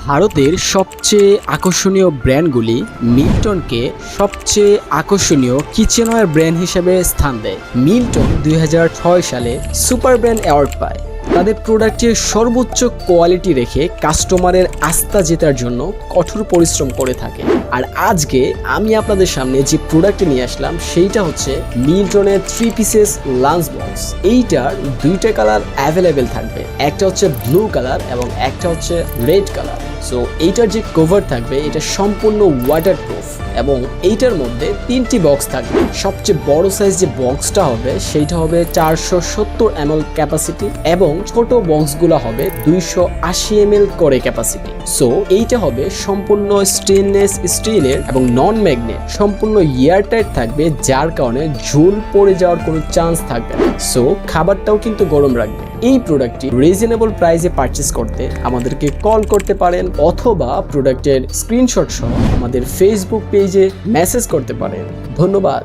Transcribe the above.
ভারতের সবচেয়ে আকর্ষণীয় ব্র্যান্ডগুলি মিল্টনকে সবচেয়ে আকর্ষণীয় কিচেনওয়্যার ব্র্যান্ড হিসেবে স্থান দেয়। মিল্টন 2006 সালে সুপার ব্র্যান্ড অ্যাওয়ার্ড পায়। তাদের প্রোডাক্টের সর্বোচ্চ কোয়ালিটি রেখে কাস্টমারের আস্থা জেতার জন্য কঠোর পরিশ্রম করে থাকে। আর আজকে আমি আপনাদের সামনে যে প্রোডাক্টটি নিয়ে আসলাম সেইটা হচ্ছে মিল্টনের 3 পিসেস লাঞ্চ বক্স। এইটার দুইটা কালার অ্যাভেলেবেল থাকবে, একটা হচ্ছে ব্লু কালার এবং একটা হচ্ছে রেড কালার। সো এইটার যে কভার থাকবে এটা সম্পূর্ণ ওয়াটারপ্রুফ এবং এইটার মধ্যে 3টি বক্স থাকবে। সবচেয়ে বড় সাইজ যে বক্সটা হবে সেইটা হবে 470 ml ক্যাপাসিটি এবং ছোট বক্সগুলো হবে 280 ml করে ক্যাপাসিটি। সো এইটা হবে সম্পূর্ণ স্টেনলেস স্টিলের এবং নন ম্যাগনেট, সম্পূর্ণ এয়ারটাইট থাকবে, যার কারণে ঝুল পড়ে যাওয়ার কোনো চান্স থাকবে না। সো খাবারটাও কিন্তু গরম রাখবে। এই প্রোডাক্টটি রিজনেবল প্রাইসে পারচেস করতে আমাদেরকে কল করতে পারেন অথবা প্রোডাক্টের স্ক্রিনশট সহ আমাদের ফেসবুক পেজে মেসেজ করতে পারেন। ধন্যবাদ।